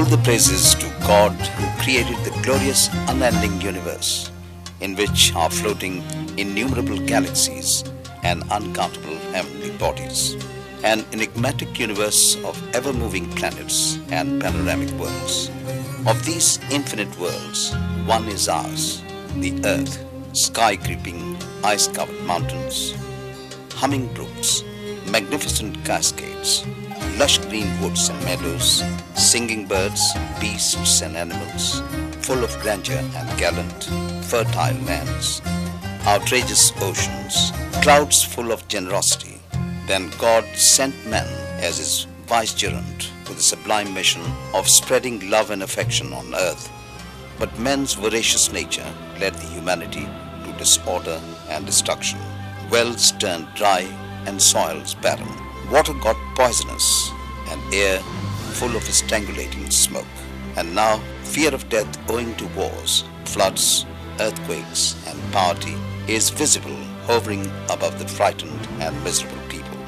All the praises to God who created the glorious unending universe, in which are floating innumerable galaxies and uncountable heavenly bodies, an enigmatic universe of ever-moving planets and panoramic worlds. Of these infinite worlds, one is ours, the Earth, sky-creeping, ice-covered mountains, humming brooks, magnificent cascades, lush green woods and meadows, singing birds, beasts and animals, full of grandeur and gallant, fertile lands, outrageous oceans, clouds full of generosity. Then God sent man as his vicegerent with the sublime mission of spreading love and affection on earth. But man's voracious nature led the humanity to disorder and destruction. Wells turned dry and soils barren. Water got poisonous and air full of strangulating smoke. And now fear of death owing to wars, floods, earthquakes and poverty is visible hovering above the frightened and miserable people.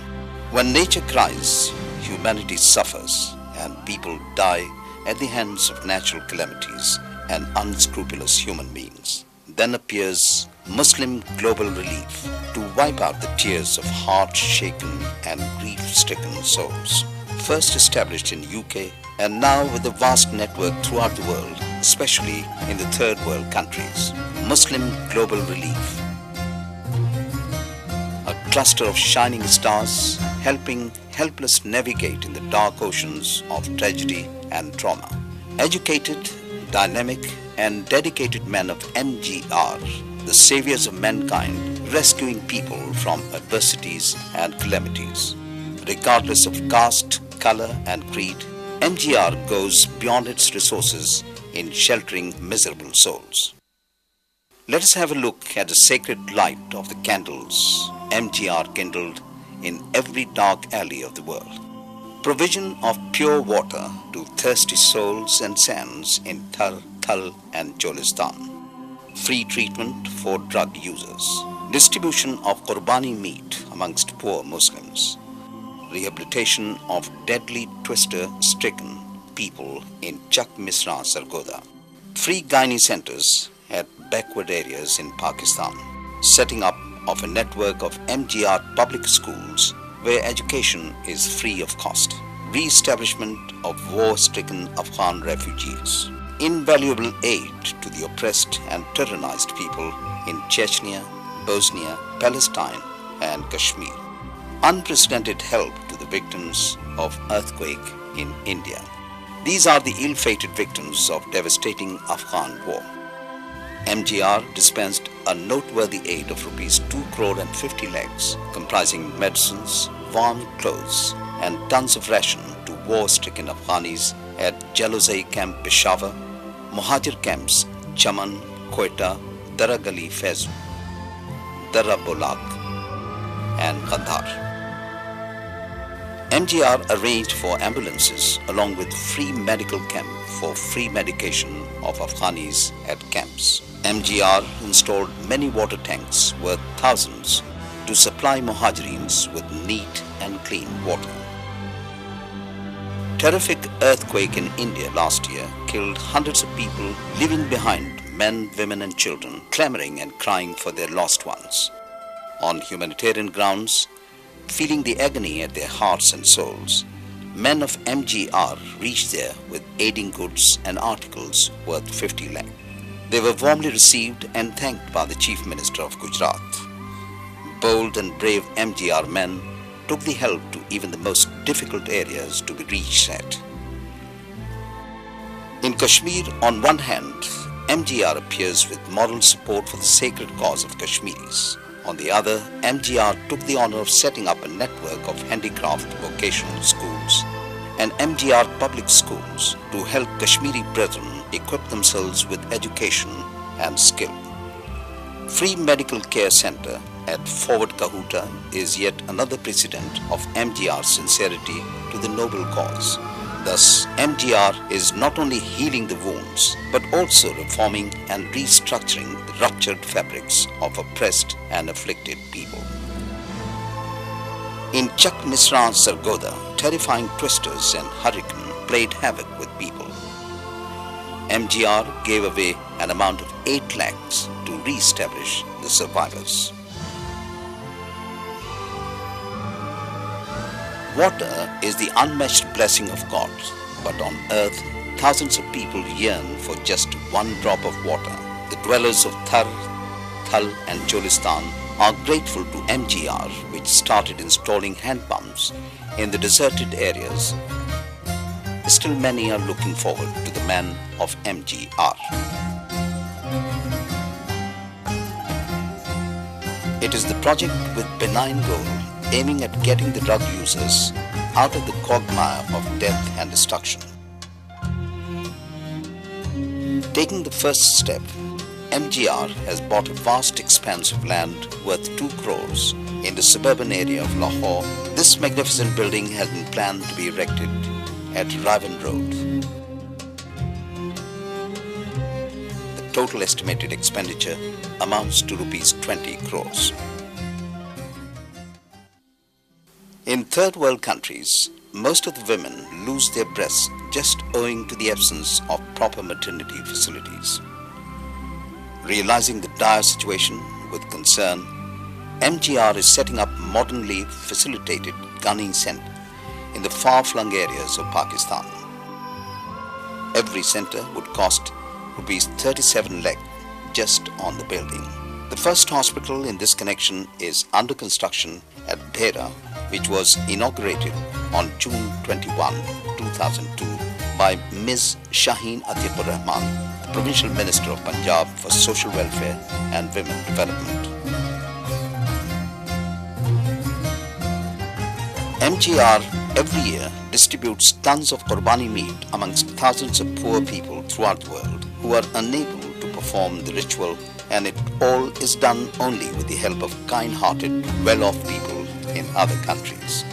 When nature cries, humanity suffers and people die at the hands of natural calamities and unscrupulous human beings. Then appears Muslim global relief to wipe out the tears of heart-shaken and grief-stricken souls. First established in UK and now with a vast network throughout the world, especially in the third world countries. Muslim global relief, a cluster of shining stars helping helpless navigate in the dark oceans of tragedy and trauma. Educated, dynamic and dedicated men of MGR, the saviors of mankind, rescuing people from adversities and calamities. Regardless of caste, color and creed, MGR goes beyond its resources in sheltering miserable souls. Let us have a look at the sacred light of the candles MGR kindled in every dark alley of the world. Provision of pure water to thirsty souls and sands in Thar, Thal and Cholistan. Free treatment for drug users. Distribution of Qurbani meat amongst poor Muslims. Rehabilitation of deadly twister-stricken people in Chak Misra, Sargodha. Free gynae centers at backward areas in Pakistan. Setting up of a network of MGR public schools where education is free of cost. Re-establishment of war-stricken Afghan refugees. Invaluable aid to the oppressed and terrorized people in Chechnya, Bosnia, Palestine and Kashmir. Unprecedented help to the victims of earthquake in India. These are the ill-fated victims of devastating Afghan war. MGR dispensed a noteworthy aid of rupees 2 crore and 50 lakhs, comprising medicines, warm clothes and tons of ration to war-stricken Afghanis at Jalozai Camp Peshawar, Muhajir camps Chaman, Quetta, Daragali Fez, Dara Bolak and Kandhar. MGR arranged for ambulances along with free medical camp for free medication of Afghanis at camps. MGR installed many water tanks worth thousands to supply Muhajireens with neat and clean water. Terrific earthquake in India last year killed hundreds of people, leaving behind men, women and children clamoring and crying for their lost ones. On humanitarian grounds, feeling the agony at their hearts and souls, men of MGR reached there with aiding goods and articles worth 50 lakh. They were warmly received and thanked by the Chief Minister of Gujarat. Bold and brave MGR men took the help to even the most difficult areas to be reached at. In Kashmir, on one hand, MGR appears with moral support for the sacred cause of Kashmiris. On the other, MGR took the honor of setting up a network of handicraft vocational schools and MGR public schools to help Kashmiri brethren equip themselves with education and skill. Free medical care center at Forward Kahuta is yet another precedent of MGR's sincerity to the noble cause. Thus, MGR is not only healing the wounds, but also reforming and restructuring the ruptured fabrics of oppressed and afflicted people. In Chak Misra, Sargodha, terrifying twisters and hurricane played havoc with people. MGR gave away an amount of 8 lakhs to re-establish the survivors. Water is the unmatched blessing of God, but on earth, thousands of people yearn for just one drop of water. The dwellers of Thar, Thal and Cholistan are grateful to MGR, which started installing hand pumps in the deserted areas. Still many are looking forward to the man of MGR. It is the project with benign goal aiming at getting the drug users out of the quagmire of death and destruction. Taking the first step, MGR has bought a vast expanse of land worth 2 crores in the suburban area of Lahore. This magnificent building has been planned to be erected at Ravan Road. The total estimated expenditure amounts to rupees 20 crores. In third world countries, most of the women lose their breasts just owing to the absence of proper maternity facilities. Realizing the dire situation with concern, MGR is setting up modernly facilitated gunning centers in the far-flung areas of Pakistan. Every center would cost rupees 37 lakh just on the building. The first hospital in this connection is under construction at Dhera, which was inaugurated on June 21, 2002 by Ms. Shaheen Atiqur Rahman, the Provincial Minister of Punjab for Social Welfare and Women Development. MGR every year distributes tons of Qurbani meat amongst thousands of poor people throughout the world who are unable to perform the ritual, and it all is done only with the help of kind-hearted, well-off people in other countries.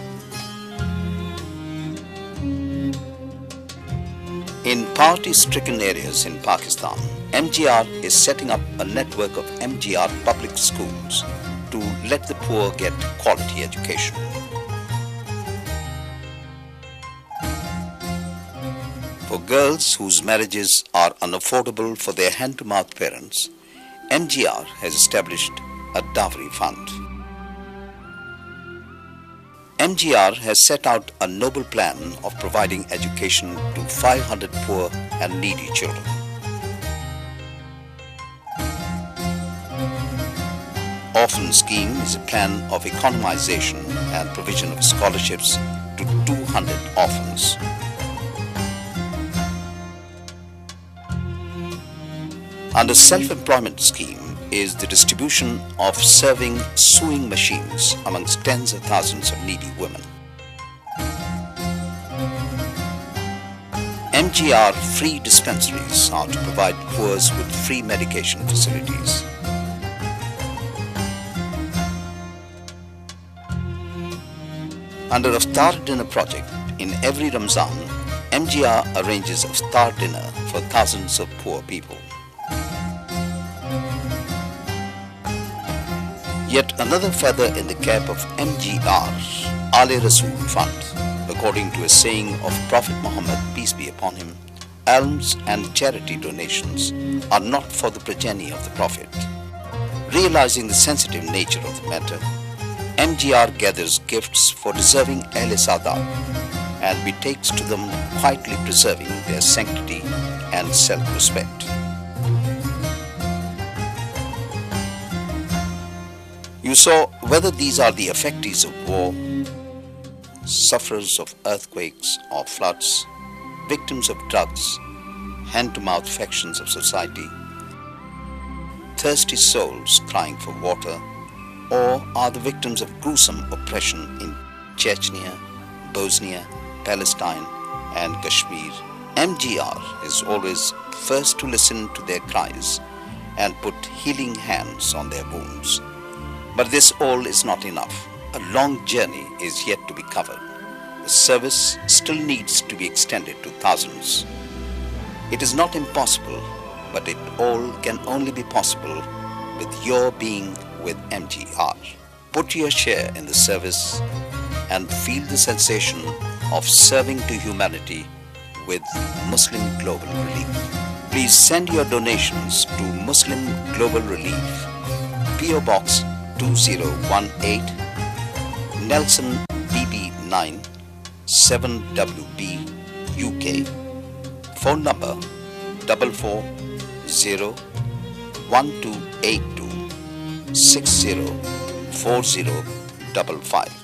In poverty-stricken areas in Pakistan, MGR is setting up a network of MGR public schools to let the poor get quality education. For girls whose marriages are unaffordable for their hand-to-mouth parents, MGR has established a dowry fund. MGR has set out a noble plan of providing education to 500 poor and needy children. Orphan Scheme is a plan of economization and provision of scholarships to 200 orphans. Under Self-Employment Scheme is the distribution of serving sewing machines amongst tens of thousands of needy women. MGR free dispensaries are to provide poor with free medication facilities. Under Iftar Dinner Project, in every Ramzan, MGR arranges Iftar dinner for thousands of poor people. Yet another feather in the cap of MGR's Ale Rasool Fund, according to a saying of Prophet Muhammad, peace be upon him, alms and charity donations are not for the progeny of the Prophet. Realizing the sensitive nature of the matter, MGR gathers gifts for deserving Ahle Sadat and betakes to them, quietly preserving their sanctity and self-respect. You saw whether these are the effectees of war, sufferers of earthquakes or floods, victims of drugs, hand-to-mouth factions of society, thirsty souls crying for water, or are the victims of gruesome oppression in Chechnya, Bosnia, Palestine and Kashmir. MGR is always first to listen to their cries and put healing hands on their wounds. But this all is not enough. A long journey is yet to be covered. The service still needs to be extended to thousands. It is not impossible, but it all can only be possible with your being with MGR. Put your share in the service and feel the sensation of serving to humanity with Muslim Global Relief. Please send your donations to Muslim Global Relief, PO Box 2018, Nelson BB9, 7WB, UK. Phone number 440 1282 604055.